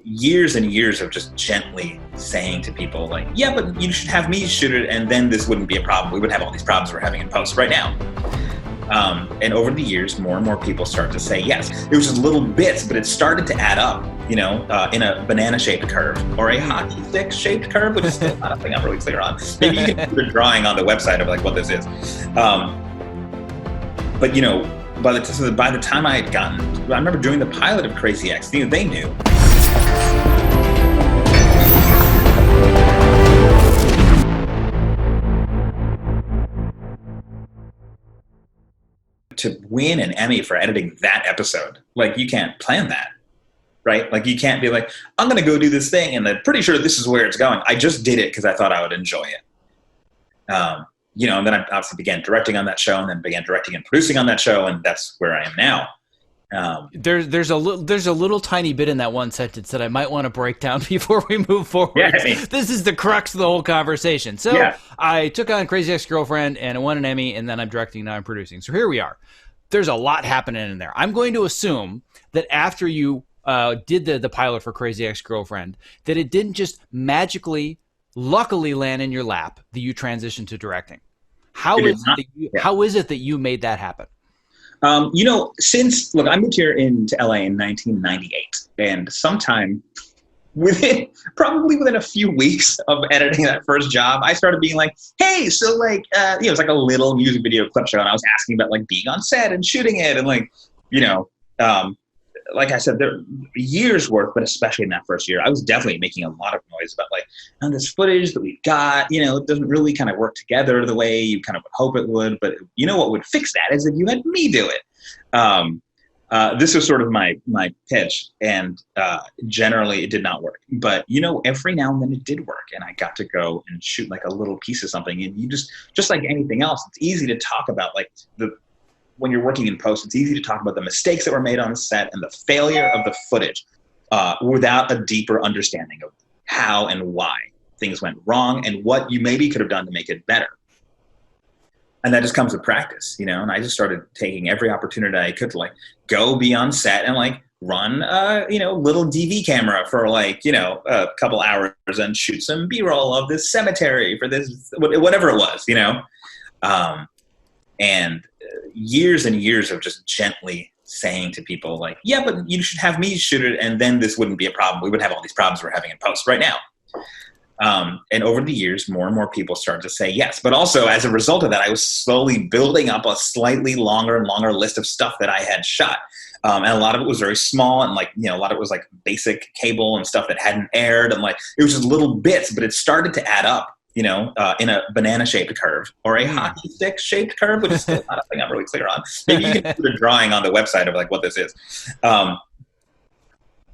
years and years of just gently saying to people like, yeah, but you should have me shoot it, and then this wouldn't be a problem. We wouldn't have all these problems we're having in post right now. And over the years, more and more people start to say yes. It was just little bits, but it started to add up, in a banana-shaped curve or a hockey stick-shaped curve, which is still not a thing I'm really clear on. Maybe you can put a drawing on the website of like what this is. But by the time I had gotten, I remember doing the pilot of Crazy X, they knew. To win an Emmy for editing that episode, like, you can't plan that, right? Like, you can't be like, I'm going to go do this thing and I'm pretty sure this is where it's going. I just did it because I thought I would enjoy it. And then I obviously began directing on that show, and then began directing and producing on that show, and that's where I am now. There's a little tiny bit in that one sentence that I might want to break down before we move forward. Yeah, this is the crux of the whole conversation. So yeah. I took on Crazy Ex-Girlfriend and I won an Emmy, and then I'm directing, now I'm producing. So here we are. There's a lot happening in there. I'm going to assume that after you did the pilot for Crazy Ex-Girlfriend, that it didn't just magically, luckily land in your lap that you transitioned to directing. How is it that you made that happen? I moved here into LA in 1998, and sometime within a few weeks of editing that first job, I started being like, hey, so it was like a little music video clip show, and I was asking about like being on set and shooting it, and like I said, there years worth, but especially in that first year, I was definitely making a lot of noise about like, this footage that we've got, it doesn't really kind of work together the way you kind of would hope it would. But what would fix that is if you had me do it. This was sort of my pitch, and generally it did not work. But every now and then it did work, and I got to go and shoot like a little piece of something. And you just like anything else, it's easy to talk about like when you're working in post, it's easy to talk about the mistakes that were made on the set and the failure of the footage without a deeper understanding of how and why things went wrong and what you maybe could have done to make it better. And that just comes with practice, and I just started taking every opportunity I could to like go be on set and like run little DV camera for like, a couple hours and shoot some B-roll of this cemetery for this, whatever it was, and years and years of just gently saying to people like, yeah, but you should have me shoot it, and then this wouldn't be a problem. We wouldn't have all these problems we're having in post right now. And over the years, more and more people started to say yes. But also, as a result of that, I was slowly building up a slightly longer and longer list of stuff that I had shot. And a lot of it was very small, and like, a lot of it was like basic cable and stuff that hadn't aired. And like, it was just little bits, but it started to add up, in a banana-shaped curve or a hockey stick-shaped curve, which is still not a thing I'm really clear on. Maybe you can put a drawing on the website of like what this is. But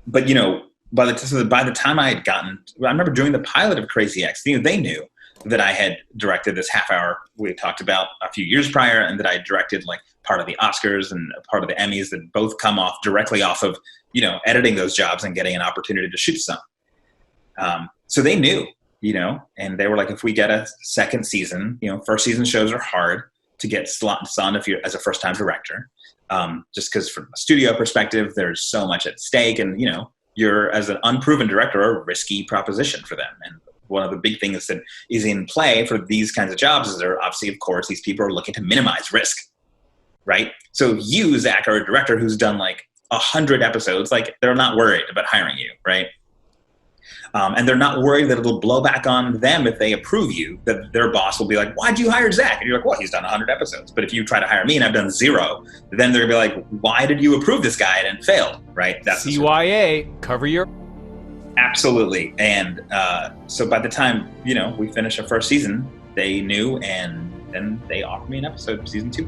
by the time I had gotten, I remember doing the pilot of Crazy X, they knew that I had directed this half hour we talked about a few years prior, and that I directed like part of the Oscars and part of the Emmys that both come off directly off of, editing those jobs and getting an opportunity to shoot some. So they knew, and they were like, if we get a second season, first season shows are hard to get slots on if you're as a first time director. Just because from a studio perspective, there's so much at stake, and, you're, as an unproven director, a risky proposition for them. And one of the big things that is in play for these kinds of jobs is obviously, of course, these people are looking to minimize risk, right? So you, Zach, are a director who's done like 100 episodes. Like, they're not worried about hiring you, right? And they're not worried that it'll blow back on them if they approve you, that their boss will be like, why'd you hire Zach? And you're like, well, he's done 100 episodes. But if you try to hire me and I've done 0, then they're going to be like, why did you approve this guy and it failed, right? That's CYA, cover your... Absolutely. And so by the time, we finished our first season, they knew, and then they offered me an episode of season 2.